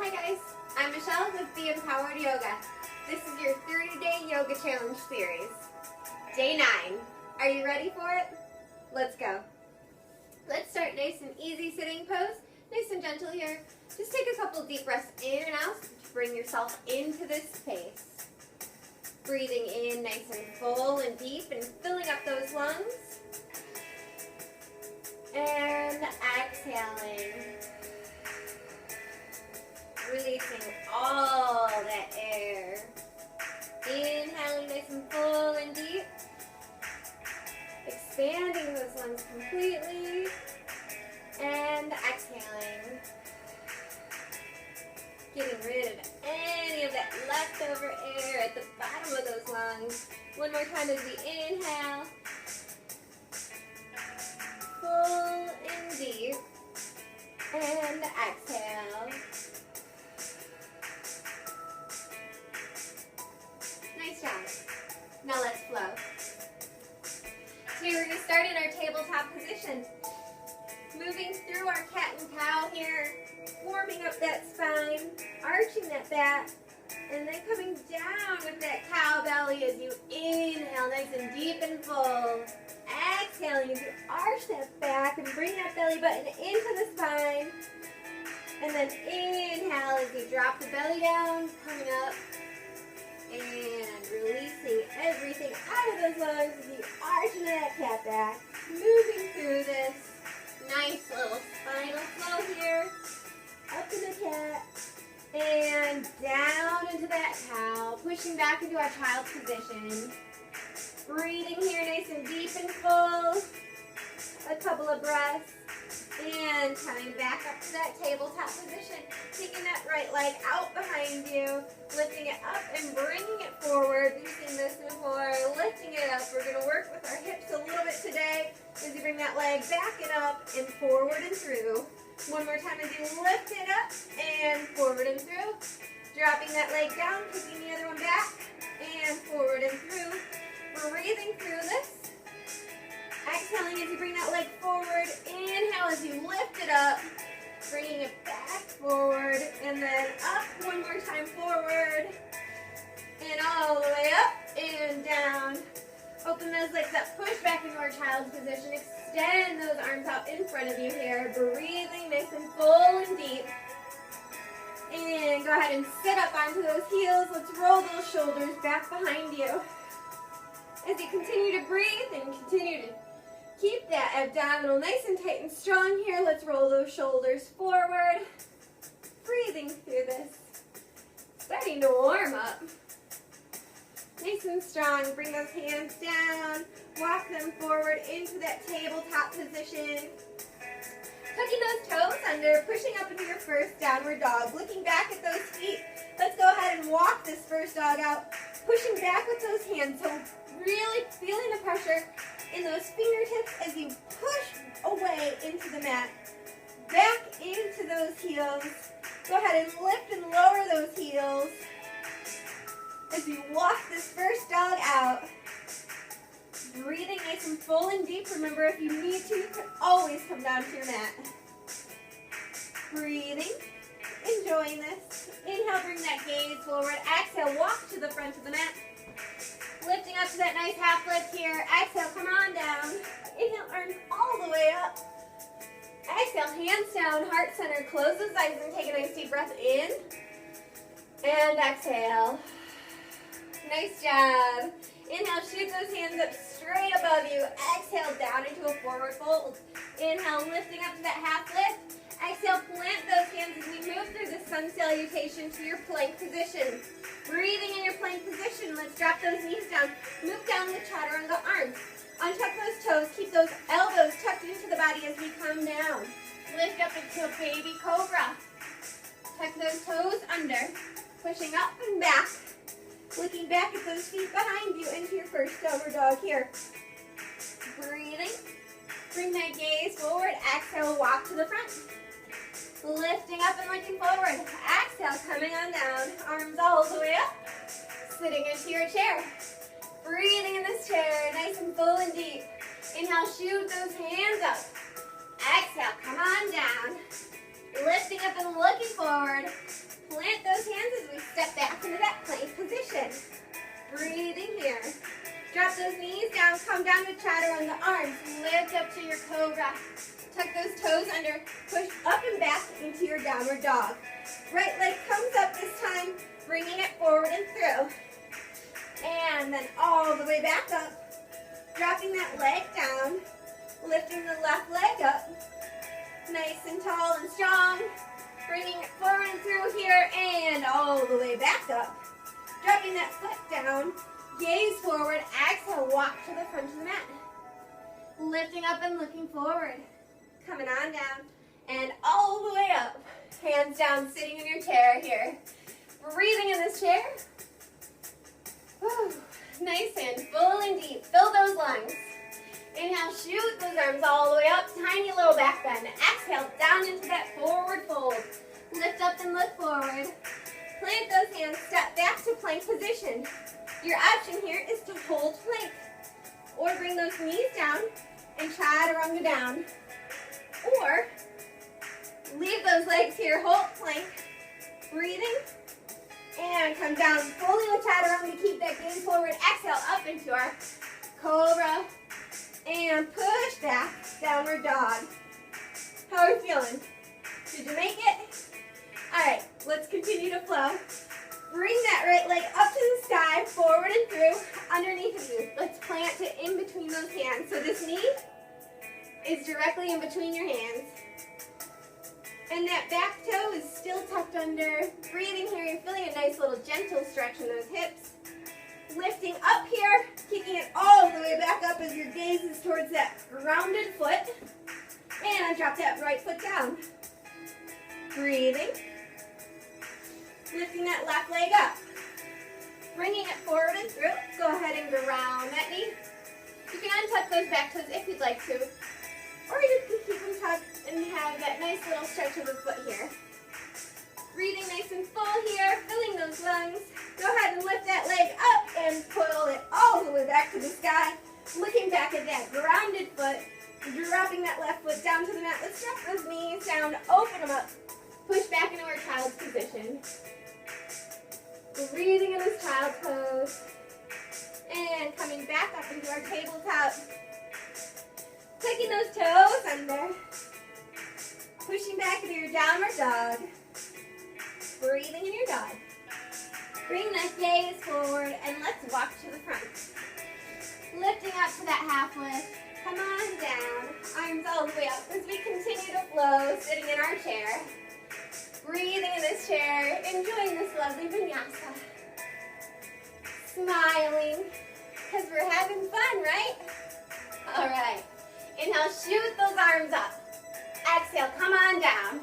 Hi guys, I'm Michelle with Be Empowered Yoga. This is your 30-day yoga challenge series. Day 9. Are you ready for it? Let's go. Let's start nice and easy sitting pose. Nice and gentle here. Just take a couple deep breaths in and out to bring yourself into this space. Breathing in nice and full and deep and filling up those lungs. And exhaling. Releasing all that air. Inhaling nice and full and deep. Expanding those lungs completely. And exhaling. Getting rid of any of that leftover air at the bottom of those lungs. One more time as we inhale. Full and deep. And exhale. Nice job. Now let's flow. Today we're going to start in our tabletop position. Moving through our cat and cow here. Warming up that spine. Arching that back. And then coming down with that cow belly as you inhale nice and deep and full. Exhaling as you arch that back and bring that belly button into the spine. And then inhale as you drop the belly down, coming up. And releasing everything out of those lungs as you arch into that cat back. Moving through this nice little spinal flow here. Up in the cat. And down into that cow. Pushing back into our child's position. Breathing here nice and deep and full. A couple of breaths. And coming back up to that tabletop position. Taking that right leg out behind you. Lifting it up and bringing it forward. We've seen this before. Lifting it up. We're going to work with our hips a little bit today. As you bring that leg back and up and forward and through. One more time as you lift it up and forward and through. Dropping that leg down. Kicking the other one back. And forward and through. Breathing through this. Exhaling as you bring that leg forward. Inhale as you lift it up. Bringing it back forward. And then up one more time forward. And all the way up and down. Open those legs up. Push back into our child's position. Extend those arms out in front of you here. Breathing nice and full and deep. And go ahead and sit up onto those heels. Let's roll those shoulders back behind you. As you continue to breathe and continue to keep that abdominal nice and tight and strong here. Let's roll those shoulders forward. Breathing through this. Starting to warm up. Nice and strong. Bring those hands down. Walk them forward into that tabletop position. Tucking those toes under. Pushing up into your first downward dog. Looking back at those feet. Let's go ahead and walk this first dog out. Pushing back with those hands. So really feeling the pressure in those fingertips as you push away into the mat. Back into those heels. Go ahead and lift and lower those heels as you walk this first dog out. Breathing nice and full and deep. Remember, if you need to, you can always come down to your mat. Breathing. Enjoying this. Inhale, bring that gaze forward. Exhale, walk to the front of the mat. Lifting up to that nice half lift here. Exhale, come on down. Inhale, arms all the way up. Exhale, hands down, heart center. Close those eyes and take a nice deep breath in. And exhale. Nice job. Inhale, shoot those hands up straight above you. Exhale, down into a forward fold. Inhale, lifting up to that half lift. Exhale, plant those hands as we move through the sun salutation to your plank position. Breathing in your plank position. Let's drop those knees down. Move down the chaturanga arms. Untuck those toes. Keep those elbows tucked into the body as we come down. Lift up into a baby cobra. Tuck those toes under. Pushing up and back. Looking back at those feet behind you into your first downward dog here. Breathing. Bring that gaze forward. Exhale, walk to the front. Lifting up and looking forward. Exhale, coming on down. Arms all the way up. Sitting into your chair. Breathing in this chair, nice and full and deep. Inhale, shoot those hands up. Exhale, come on down. Lifting up and looking forward. come down to chaturanga arms. Lift up to your cobra. Tuck those toes under. Push up and back into your downward dog. Right leg comes up this time, bringing it forward and through. And then all the way back up. Dropping that leg down. Lifting the left leg up. Nice and tall and strong. Bringing it forward and through here and all the way back up. Dropping that foot down. Gaze forward. Exhale, walk to the front of the mat. Lifting up and looking forward. Coming on down and all the way up. Hands down, sitting in your chair here. Breathing in this chair. Whew. Nice and full and deep. Fill those lungs. Inhale, shoot those arms all the way up. Tiny little back bend. Exhale, down into that forward fold. Lift up and look forward. Plant those hands. Step back to plank position. Your option here is to hold plank. Or bring those knees down and chaturanga down. Or leave those legs here. Hold plank. Breathing. And come down fully with chaturanga to keep that gaze forward. Exhale, up into our cobra. And push back, downward dog. How are we feeling? Did you make it? All right, let's continue to flow. Bring that right leg up to the sky, forward and through, underneath of you. Let's plant it in between those hands. So this knee is directly in between your hands. And that back toe is still tucked under. Breathing here, you're feeling a nice little gentle stretch in those hips. Lifting up here, kicking it all the way back up as your gaze is towards that grounded foot. And drop that right foot down. Breathing. Lifting that left leg up. Bringing it forward and through. Go ahead and ground that knee. You can untuck those back toes if you'd like to. Or you can keep them tucked and have that nice little stretch of the foot here. Breathing nice and full here, filling those lungs. Go ahead and lift that leg up and pull it all the way back to the sky. Looking back at that grounded foot. Dropping that left foot down to the mat. Let's drop those knees down, open them up. Push back into our child's position. Breathing in this child's pose. And coming back up into our tabletop. Taking those toes under. Pushing back into your downward dog. Breathing in your dog. Bring that gaze forward and let's walk to the front. Lifting up to that half lift. Come on down. Arms all the way up as we continue to flow, sitting in our chair. Breathing in this chair, enjoying this lovely vinyasa. Smiling, because we're having fun, right? All right. Inhale, shoot those arms up. Exhale, come on down.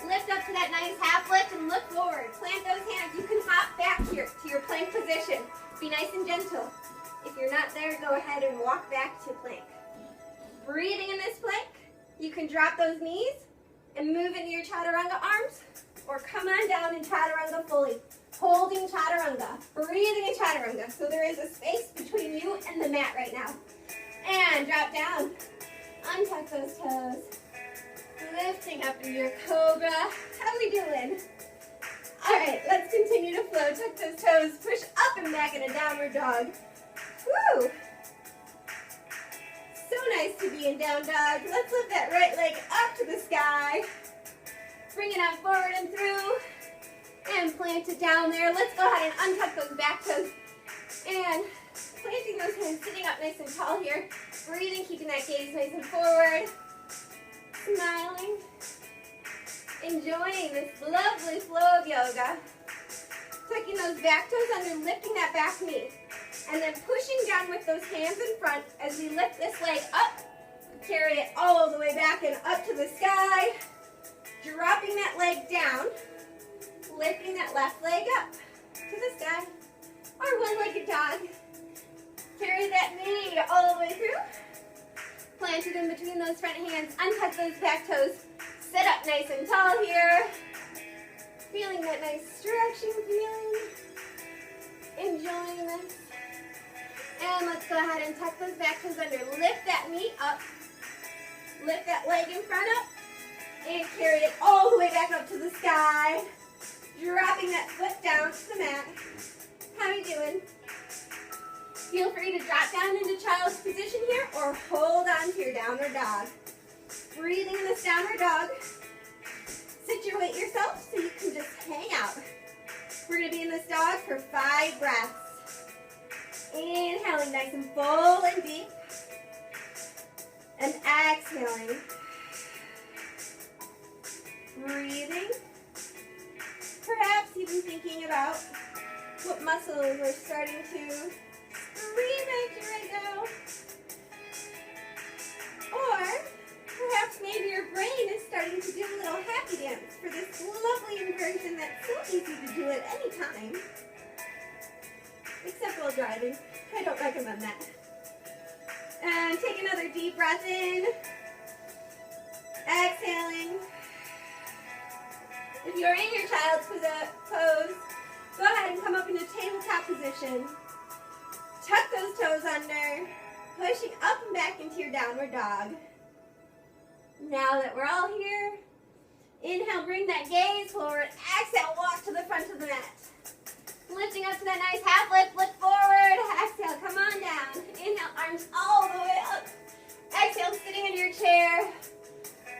Lift up to that nice half lift and look forward. Plant those hands. You can hop back here to your plank position. Be nice and gentle. If you're not there, go ahead and walk back to plank. Breathing in this plank, you can drop those knees and move into your chaturanga arms, or come on down in chaturanga fully. Holding chaturanga, breathing in chaturanga. So there is a space between you and the mat right now. And drop down. Untuck those toes. Lifting up into your cobra. How are we doing? All right, let's continue to flow. Tuck those toes, push up and back in a downward dog. Woo! So nice to be in down dog. Let's lift that right leg up to the sky. Bring it out forward and through. And plant it down there. Let's go ahead and untuck those back toes. And planting those hands, sitting up nice and tall here. Breathing, keeping that gaze nice and forward. Smiling. Enjoying this lovely flow of yoga. Tucking those back toes under, lifting that back knee. And then pushing down with those hands in front as we lift this leg up. Carry it all the way back and up to the sky. Dropping that leg down. Lifting that left leg up to the sky. Or one-legged dog. Carry that knee all the way through. Plant it in between those front hands. Untuck those back toes. Sit up nice and tall here. Feeling that nice stretching feeling. Enjoying this. And let's go ahead and tuck those back toes under. Lift that knee up. Lift that leg in front up. And carry it all the way back up to the sky. Dropping that foot down to the mat. How are you doing? Feel free to drop down into child's position here or hold on to your downward dog. Breathing in this downward dog. Situate yourself so you can just hang out. We're going to be in this dog for 5 breaths. Inhaling nice and full and deep. And exhaling. Breathing. Perhaps even thinking about what muscles are starting to scream at you right now. Or perhaps maybe your brain is starting to do a little happy dance for this lovely inversion that's so easy to do at any time. Except while driving. I don't recommend that. And take another deep breath in. Exhaling. If you're in your child's pose, go ahead and come up into tabletop position. Tuck those toes under, pushing up and back into your downward dog. Now that we're all here, inhale, bring that gaze forward. Exhale, walk to the front of the mat. Lifting up to that nice half lift, lift forward. Exhale, come on down. Inhale, arms all the way up. Exhale, sitting in your chair.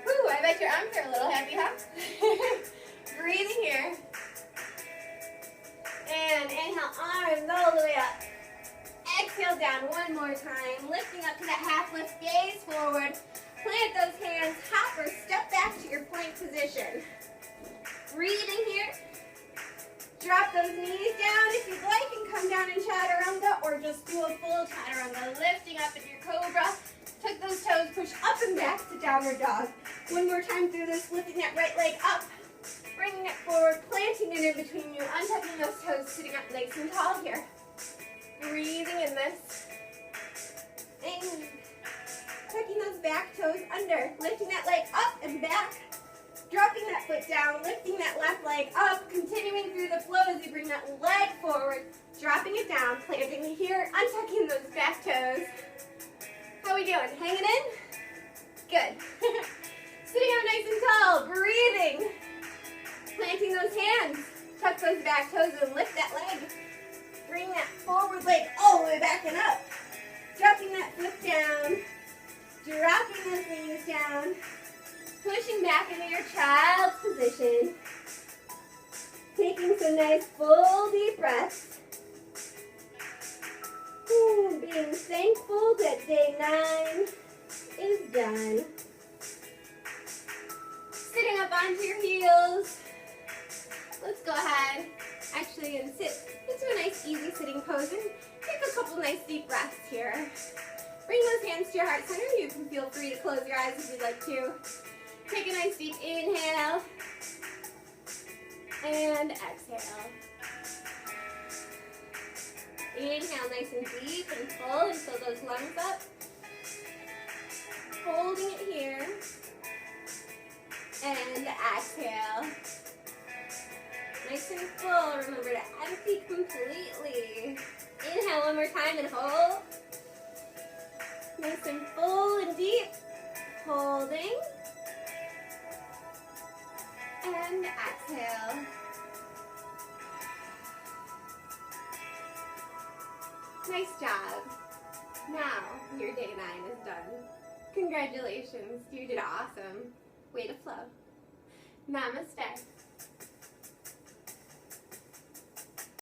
Whew, I bet your arms are a little heavy, huh? Breathing here. And inhale, arms all the way up. Exhale down one more time. Lifting up to that half lift, gaze forward. Plant those hands, hop or step back to your plank position. Breathing here. Drop those knees down if you'd like and come down in chaturanga or just do a full chaturanga. Lifting up in your cobra. Tuck those toes, push up and back to downward dog. One more time through this, lifting that right leg up. Bringing it forward, planting it in between you, untucking those toes, sitting up nice and tall here. Breathing in this. And tucking those back toes under, lifting that leg up and back. Dropping that foot down, lifting that left leg up, continuing through the flow as you bring that leg forward, dropping it down, planting it here, untucking those back toes. How we doing? Hanging in? Good. Sitting up nice and tall, breathing. Planting those hands, tuck those back toes and lift that leg. Bring that forward leg all the way back and up. Dropping that foot down, dropping those knees down, pushing back into your child's position. Taking some nice full deep breaths. Being thankful that day 9 is done. Sitting up onto your heels. Let's go ahead, actually, and sit into a nice, easy sitting pose and take a couple nice deep breaths here. Bring those hands to your heart center. You can feel free to close your eyes if you'd like to. Take a nice deep inhale and exhale. Inhale nice and deep and full and fill those lungs up. Holding it here. And exhale. Nice and full. Remember to empty completely. Inhale one more time and hold. Nice and full and deep. Holding. And exhale. Nice job. Now your day 9 is done. Congratulations. You did awesome. Way to flow. Namaste.